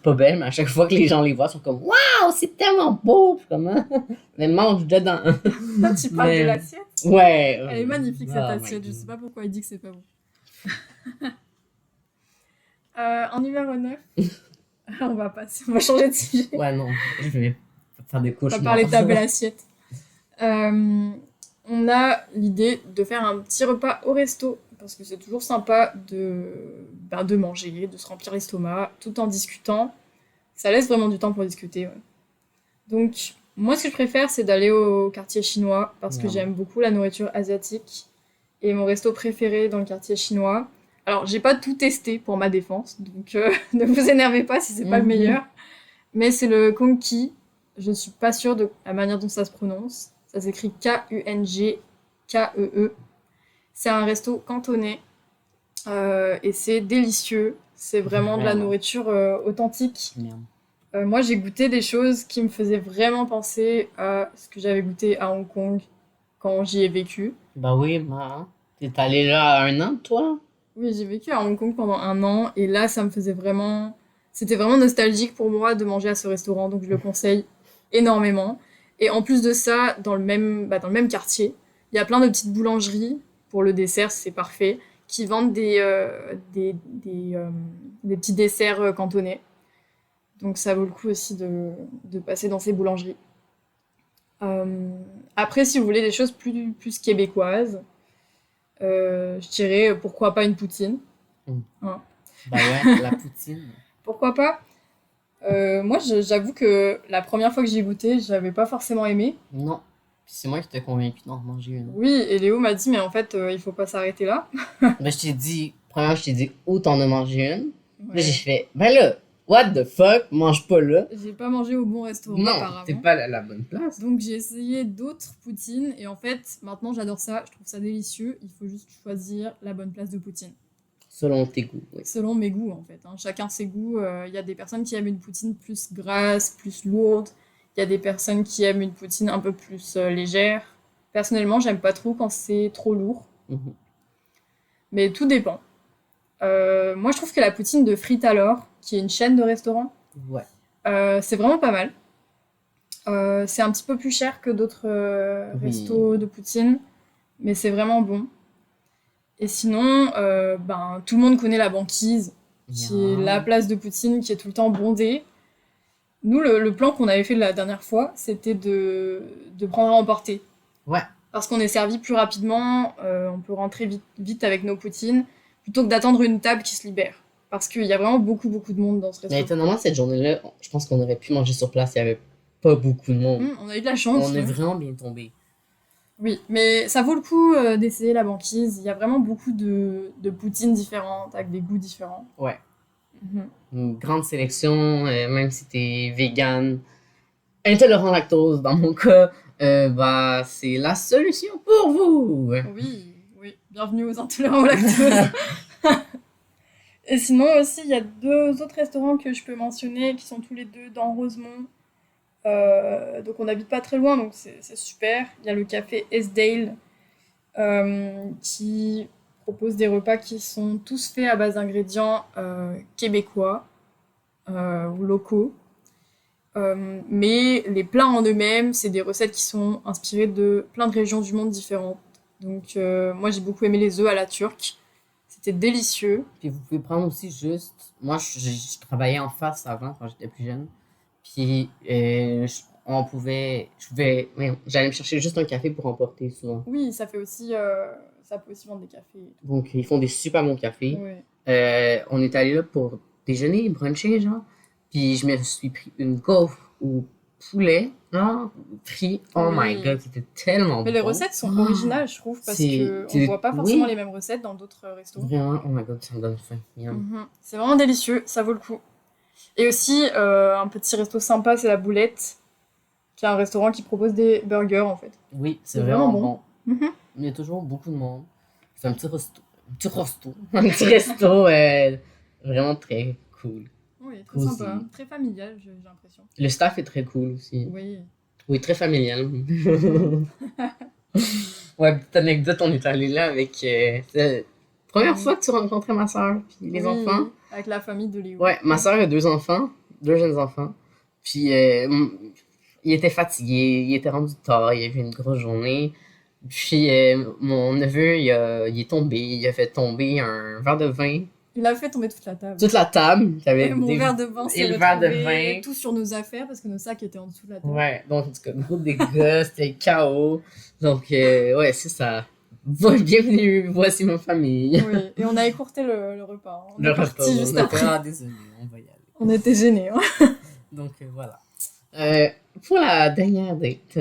pas belles, mais à chaque fois que les gens les voient, ils sont comme, waouh, c'est tellement beau! Puis comme, ah, mais mange dedans. Tu parles de Mais, l'assiette? ouais. Elle est magnifique, cette Oh my assiette. Je sais god. pas pourquoi il dit que c'est pas bon. En numéro 9, on va changer de sujet. Ouais, non, je vais faire des On va cauchemars. parler de ta belle assiette. Euh, on a l'idée de faire un petit repas au resto, parce que c'est toujours sympa de manger, de se remplir l'estomac, tout en discutant. Ça laisse vraiment du temps pour discuter, ouais. Donc, Moi, ce que je préfère, c'est d'aller au quartier chinois parce que Miam. j'aime beaucoup la nourriture asiatique. Et mon resto préféré dans le quartier chinois. Alors, j'ai pas tout testé pour ma défense, donc ne vous énervez pas si c'est pas le Mhm. meilleur. Mais c'est le Kongki. Je ne suis pas sûre de la manière dont ça se prononce. Ça s'écrit Kungkee. C'est un resto cantonais et c'est délicieux. C'est vraiment de la Vraiment. nourriture authentique. Miam. Moi, j'ai goûté des choses qui me faisaient vraiment penser à ce que j'avais goûté à Hong Kong quand j'y ai vécu. Bah oui, ma. T'es allé là à 1 an, toi? Oui, j'ai vécu à Hong Kong pendant 1 an et là, ça me faisait vraiment... C'était vraiment nostalgique pour moi de manger à ce restaurant, donc je le conseille énormément. Et en plus de ça, dans le même quartier, il y a plein de petites boulangeries, pour le dessert, c'est parfait, qui vendent des petits desserts cantonais. Donc ça vaut le coup aussi de passer dans ces boulangeries. Euh, Après, si vous voulez des choses plus québécoises, je dirais pourquoi pas une poutine. Hmm. Hein. Bah ouais, la poutine. Pourquoi pas? Moi, j'avoue que la première fois que j'ai goûté, j'avais pas forcément aimé. Non. Puis c'est moi qui t'ai convaincu d'en manger une. Oui, et Léo m'a dit, mais en fait, il faut pas s'arrêter là. Ben, je t'ai dit, premièrement, je t'ai dit où t'en as mangé une. Là, j'ai Ouais. fait, ben là, what the fuck, mange pas là. J'ai pas mangé au bon restaurant Non, t'es apparemment. pas à la bonne place. Donc j'ai essayé d'autres poutines et en fait, maintenant j'adore ça, je trouve ça délicieux. Il faut juste choisir la bonne place de poutine. Selon tes goûts, oui. Selon mes goûts en fait, hein. Chacun ses goûts. Il y a des personnes qui aiment une poutine plus grasse, plus lourde. Il y a des personnes qui aiment une poutine un peu plus légère. Personnellement, j'aime pas trop quand c'est trop lourd, Mhm. mais tout dépend. Moi, je trouve que la poutine de Frites Alors, qui est une chaîne de restaurants, Ouais. c'est vraiment pas mal. C'est un petit peu plus cher que d'autres Oui. restos de poutine, mais c'est vraiment bon. Et sinon, ben, tout le monde connaît la banquise, qui est la Bien. place de poutine qui est tout le temps bondée. Nous, le plan qu'on avait fait la dernière fois, c'était de prendre à emporter. Ouais. Parce qu'on est servi plus rapidement, on peut rentrer vite avec nos poutines, plutôt que d'attendre une table qui se libère. Parce qu'il y a vraiment beaucoup de monde dans ce Mais resto. étonnamment, cette journée-là, je pense qu'on aurait pu manger sur place. Il y avait pas beaucoup de monde. On a eu de la chance, On est ouais. vraiment bien tombé. Oui, mais ça vaut le coup d'essayer la banquise. Il y a vraiment beaucoup de poutines différentes, avec des goûts différents. Ouais. Mhm. Une grande sélection, même si t'es vegan, intolérant lactose dans mon cas, bah, c'est la solution pour vous. Oui, oui. Bienvenue aux intolérants au lactose. Et sinon aussi, il y a deux autres restaurants que je peux mentionner qui sont tous les deux dans Rosemont. Donc on n'habite pas très loin, donc c'est super. Il y a le café Esdale qui propose des repas qui sont tous faits à base d'ingrédients québécois ou locaux. Mais les plats en eux-mêmes, c'est des recettes qui sont inspirées de plein de régions du monde différentes. Donc moi j'ai beaucoup aimé les œufs à la turque. C'était délicieux. Puis vous pouvez prendre aussi juste. Moi, je travaillais en face avant quand j'étais plus jeune. Puis on pouvait. J'allais me chercher juste un café pour emporter souvent. Oui, ça peut aussi vendre des cafés et tout. Donc ils font des super bons cafés. Ouais. On est allé là pour déjeuner, bruncher, genre. Puis je me suis pris une gaufre au poulet, genre, frit. Oh my Oui. god, c'était tellement Mais les bon. recettes sont originales, je trouve, parce que on voit pas forcément Oui, les mêmes recettes dans d'autres restos. vraiment, oh my god, ça me donne faim. Miam. Mhm. C'est vraiment délicieux, ça vaut le coup. Et aussi, un petit resto sympa, c'est la Boulette, qui est un restaurant qui propose des burgers, en fait. Oui, c'est C'est vraiment vraiment bon. bon. Mhm. Il y a toujours beaucoup de monde. C'est un petit resto. Un petit resto. Un petit resto vraiment très cool. Oui, très Cosy. sympa. Très familial, j'ai l'impression. Le staff est très cool aussi. Oui. Oui, très familial. Mhm. Ouais, petite anecdote, on est allé là avec. C'est la première Mhm. fois que tu rencontrais ma soeur, puis les Oui, enfants. avec la famille de Léo. Ouais, ma soeur a 2 enfants, 2 jeunes enfants. Puis il était fatigué, il était rendu tard, il avait une grosse journée. Puis mon neveu, il est tombé, il a fait tomber un verre de vin. Il a fait tomber toute la table. Toute la table, il y avait Et mon verre de vin s'est et le verre de retrouvé vin. tout sur nos affaires parce que nos sacs étaient en dessous de la table. Ouais, donc en tout cas, gros dégâts, c'était chaos. Donc ouais, c'est ça. Bienvenue, voici ma famille. Oui, et on a écourté le repas. On Le est repas, parti juste on a fait, après. ah désolé, on va y aller. On était gênés. Hein. Donc voilà. pour la dernière date,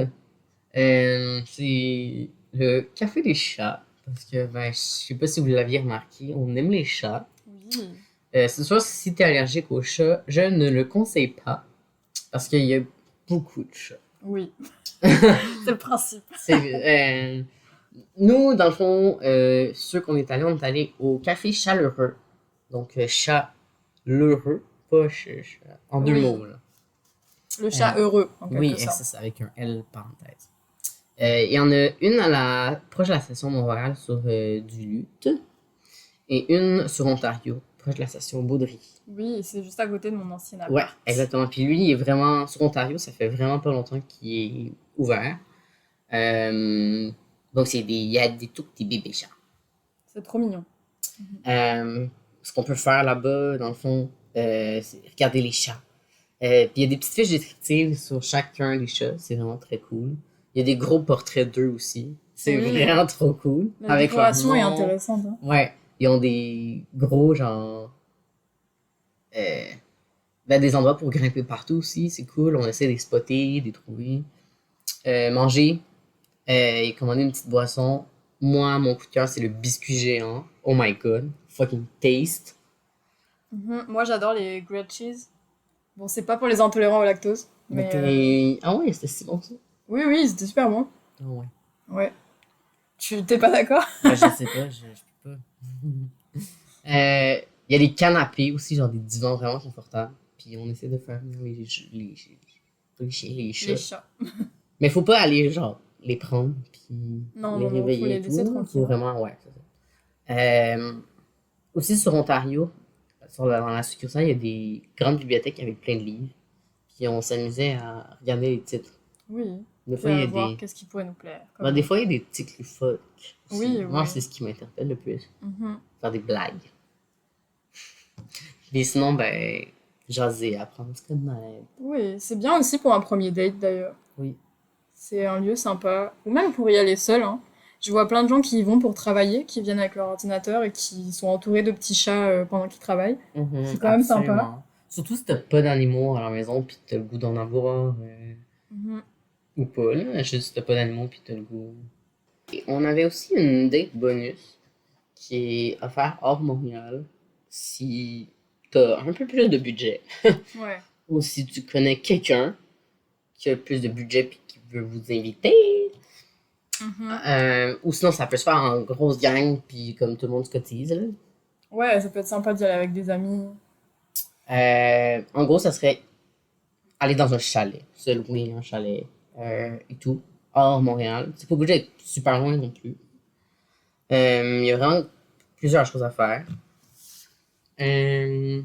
c'est le café des chats. Parce que, ben, je sais pas si vous l'aviez remarqué, on aime les chats. Oui. C'est sûr, si t'es allergique aux chats, je ne le conseille pas. Parce qu'il y a beaucoup de chats. Oui. C'est le principe. C'est, nous, dans le fond, ceux qu'on est allés, on est allés au café chaleureux. Donc, chat l'heureux, pas en deux Oui. mots, là. Le Euh, chat heureux, en oui, quelque sorte. c'est ça, avec un L parenthèse. Il y en a une proche de la station Montréal sur du Lutte et une sur Ontario, proche de la station Baudry. Oui, c'est juste à côté de mon ancien Ouais, appart. exactement. Puis lui, il est vraiment sur Ontario, ça fait vraiment pas longtemps qu'il est ouvert. Euh, donc, il y a des tout petits bébés chats. C'est trop mignon. Euh, Ce qu'on peut faire là-bas, dans le fond, c'est regarder les chats. Puis il y a des petites fiches descriptives sur chacun des chats, c'est vraiment très cool. Il y a des gros portraits d'eux aussi. C'est Oui. vraiment trop cool. La Avec leur décoration est nom. intéressante. Hein. Ouais. Ils ont des gros, genre. euh, ben, des endroits pour grimper partout aussi, c'est cool. On essaie de les spotter, de les trouver. Manger. Et commander une petite boisson. Moi, mon coup de cœur, c'est le biscuit géant. Oh my god. Fucking taste. Moi, j'adore les grilled cheese. Bon, c'est pas pour les intolérants au lactose, mais Ah ouais, c'était si bon ça. oui, oui, c'était super bon. Ah ouais. Ouais. Tu t'es pas d'accord? Ben, je sais pas, je peux pas. Il y a des canapés aussi, genre des divans vraiment confortables. Puis on essaie de faire venir les chiens, les Les chats. chats. Mais faut pas aller, genre, les prendre, puis Non, les non, non, faut réveiller les et laisser tout. tranquilles. Faut vraiment, ouais, c'est ça. Aussi sur Ontario, dans la succursale, il y a des grandes bibliothèques avec plein de livres. Puis on s'amusait à regarder les titres. Oui. Des Puis fois, il y à a voir des. qu'est-ce qui pourrait nous plaire. Ben, Comme... des fois, il y a des titres loufoques aussi. Oui, Moi, oui. c'est ce qui m'interpelle le plus. Mhm. Faire des blagues. Mais sinon, ben, jaser, apprendre à se connaître. Oui, c'est bien aussi pour un premier date d'ailleurs. Oui. C'est un lieu sympa. Ou même pour y aller seul. Hein. Je vois plein de gens qui y vont pour travailler, qui viennent avec leur ordinateur et qui sont entourés de petits chats pendant qu'ils travaillent. C'est quand même sympa. Absolument. Surtout si t'as pas d'animaux à la maison puis t'as le goût d'en avoir Mhm. ou pas, là. Juste si t'as pas d'animaux puis t'as le goût. Et on avait aussi une date bonus qui est offerte hors Montréal si t'as un peu plus de budget Ouais. ou si tu connais quelqu'un qui a plus de budget puis qui veut vous inviter. Mhm. Ou sinon, ça peut se faire en grosse gang puis comme tout le monde se cotise, là. Ouais, ça peut être sympa d'y aller avec des amis. En gros, ça serait aller dans un chalet, se louer un chalet et tout, hors Montréal. C'est pas obligé d'être super loin non plus. Il y a vraiment plusieurs choses à faire. Euh,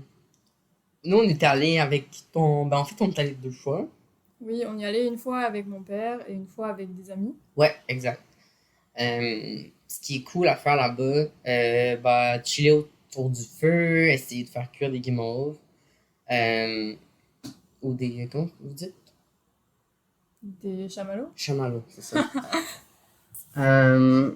Nous, on est allé avec ton. Ben, en fait, on est allé deux fois. Oui, on y allait une fois avec mon père et une fois avec des amis. Ouais, exact. Ce qui est cool à faire là-bas, bah, chiller autour du feu, essayer de faire cuire des guimauves. Euh, ou des. Comment vous dites? Des chamallows. Chamallows, c'est ça. Euh,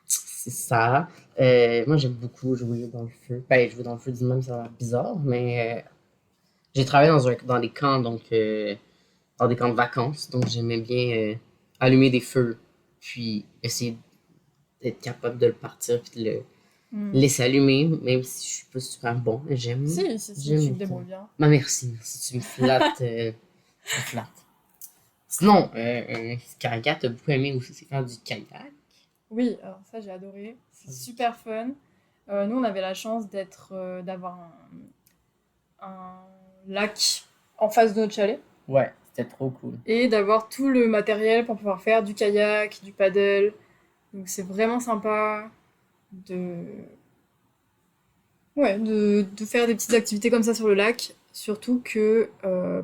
c'est ça. Moi, j'aime beaucoup jouer dans le feu. Ben, jouer dans le feu, dis même, ça a l'air bizarre, mais j'ai travaillé dans des camps, donc dans des camps de vacances, donc j'aimais bien allumer des feux, puis essayer d'être capable de le partir, puis de le Hmm. laisser allumer, même si je suis pas super bon. J'aime. Si, tu J'aime te ça. débrouilles bien. Bah, merci. Si tu me flattes, tu me flattes. Sinon, Caracat, t'as beaucoup aimé aussi, c'est faire du kayak. Oui, alors ça j'ai adoré. C'est super fun. Nous on avait la chance d'avoir un lac en face de notre chalet Ouais, c'était trop cool. et d'avoir tout le matériel pour pouvoir faire du kayak, du paddle. Donc c'est vraiment sympa de ouais, de faire des petites activités comme ça sur le lac, surtout que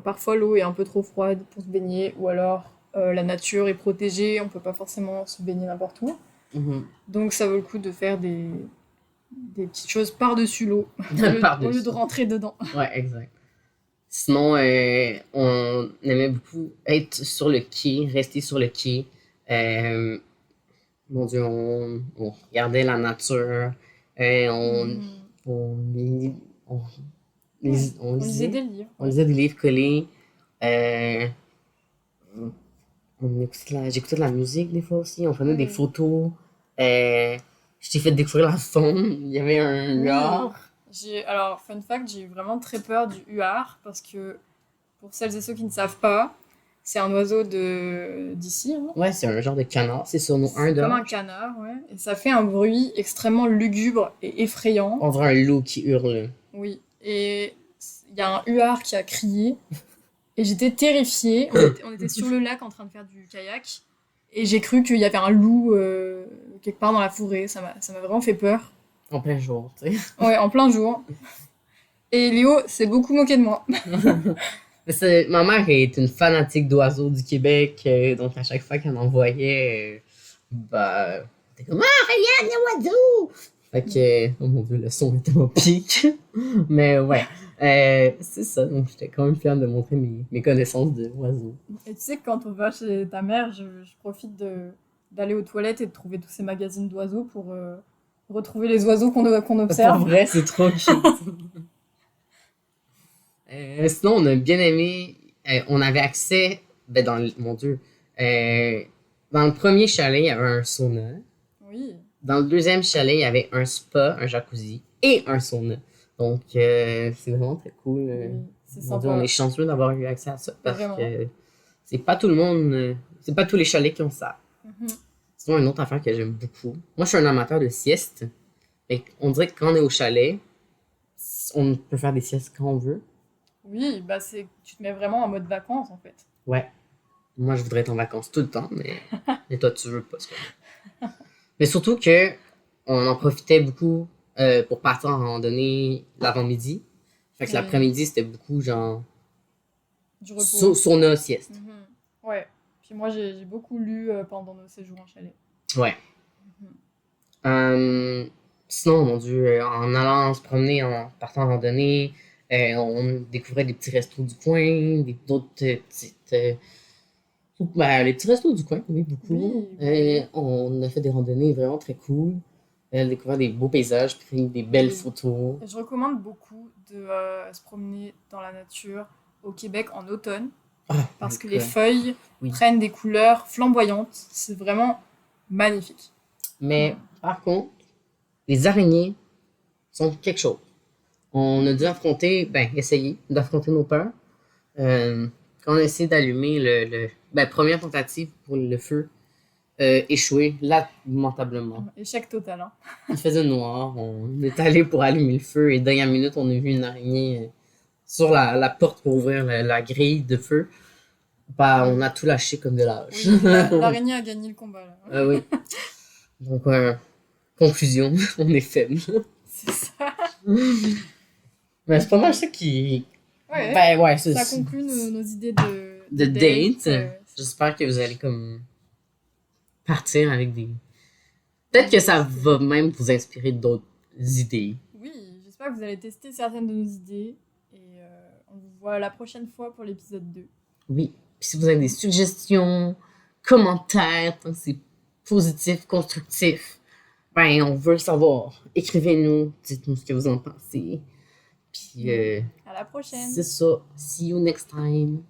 parfois l'eau est un peu trop froide pour se baigner, ou alors la nature est protégée, on peut pas forcément se baigner n'importe où. Mhm. Donc ça vaut le coup de faire des petites choses par-dessus l'eau, au lieu Par-dessus. de rentrer dedans. Ouais, exact. Sinon, on aimait beaucoup être sur le quai, rester sur le quai. Euh, Mon Dieu, on regardait la nature. Mhm. On, lis- on, Ouais. on On lisait lisait. des livres, On ouais. lisait des livres collés. Euh, J'écoutais de la musique des fois aussi. On prenait des Oui. photos. Je t'ai fait découvrir la faune. Il y avait un Oui. huard. Alors, fun fact, j'ai eu vraiment très peur du huard parce que, pour celles et ceux qui ne savent pas, c'est un oiseau d'ici, hein. Ouais, c'est un genre de canard. C'est sur nos un C'est comme un d'or. canard, ouais. Et ça fait un bruit extrêmement lugubre et effrayant. On dirait un loup qui hurle. Oui. Et il y a un huard qui a crié. Et j'étais terrifiée. On était sur le lac en train de faire du kayak. Et j'ai cru qu'il y avait un loup quelque part dans la forêt. Ça m'a vraiment fait peur. En plein jour, tu sais. Ouais, en plein jour. Et Léo s'est beaucoup moqué de moi. Ma mère est une fanatique d'oiseaux du Québec, donc à chaque fois qu'elle en voyait, bah, t'es comme ah regarde les oiseaux. Fait que oh mon dieu le son était au pic, mais ouais, c'est ça. Donc j'étais quand même fière de montrer mes connaissances d'oiseaux. Et tu sais que quand on va chez ta mère, je profite d'aller aux toilettes et de trouver tous ces magazines d'oiseaux pour retrouver les oiseaux qu'on Pour observe. vrai, c'est trop cute. Sinon, on a bien aimé. On avait accès. Ben, mon Dieu. euh, dans le premier chalet, il y avait un sauna. Oui, Dans le deuxième chalet, il y avait un spa, un jacuzzi et un sauna. Donc, c'est vraiment très cool. oui, c'est Mon Dieu, on est sympa. chanceux d'avoir eu accès à ça parce Vraiment. que c'est pas tout le monde. C'est pas tous les chalets qui ont ça. Mhm. Sinon, une autre affaire que j'aime beaucoup. Moi, je suis un amateur de sieste. Et on dirait que quand on est au chalet, on peut faire des siestes quand on veut. Oui, bah tu te mets vraiment en mode vacances en fait. Ouais. Moi, je voudrais être en vacances tout le temps, mais toi, tu veux pas. C'est pas. Mais surtout que on en profitait beaucoup pour partir en randonnée l'avant-midi. Fait que Oui, l'après-midi, c'était beaucoup genre du repos. sauna, sieste. Mhm. Ouais. Puis moi, j'ai beaucoup lu pendant nos séjours en chalet. Ouais. Mhm. Sinon, mon Dieu, en allant se promener, en partant en randonnée, on découvrait des petits restos du coin, d'autres petites. Ben, les petits restos du coin, oui, beaucoup. Oui, oui, On a fait des randonnées vraiment très cool. Découvert des beaux paysages, pris des belles oui. photos. Et je recommande beaucoup de se promener dans la nature au Québec en automne Ah, parce que les donc, feuilles oui. prennent des couleurs flamboyantes. C'est vraiment magnifique. Mais par contre, les araignées sont quelque chose. On a dû essayer d'affronter nos peurs. Quand on a essayé d'allumer première tentative pour le feu, échoué lamentablement. Échec total, hein. Il faisait noir, on est allé pour allumer le feu et dernière minute, on a vu une araignée sur la porte pour ouvrir la grille de feu. Bah, on a tout lâché comme de lâche. Oui, l'araignée a gagné le combat là. Oui. Donc, conclusion, on est faible. C'est ça. Mais c'est pas mal ça qui. Ouais. Ben ouais, Ça conclut nos idées de date. Ouais. J'espère que vous allez comme partir avec des. Peut-être que ça va même vous inspirer d'autres idées. Oui, j'espère que vous allez tester certaines de nos idées. Et on vous voit la prochaine fois pour l'épisode 2. Oui. Puis si vous avez des suggestions, commentaires, tant que c'est positif, constructif, ben on veut le savoir. Écrivez-nous, dites-nous ce que vous en pensez. Puis À la prochaine. c'est ça. See you next time.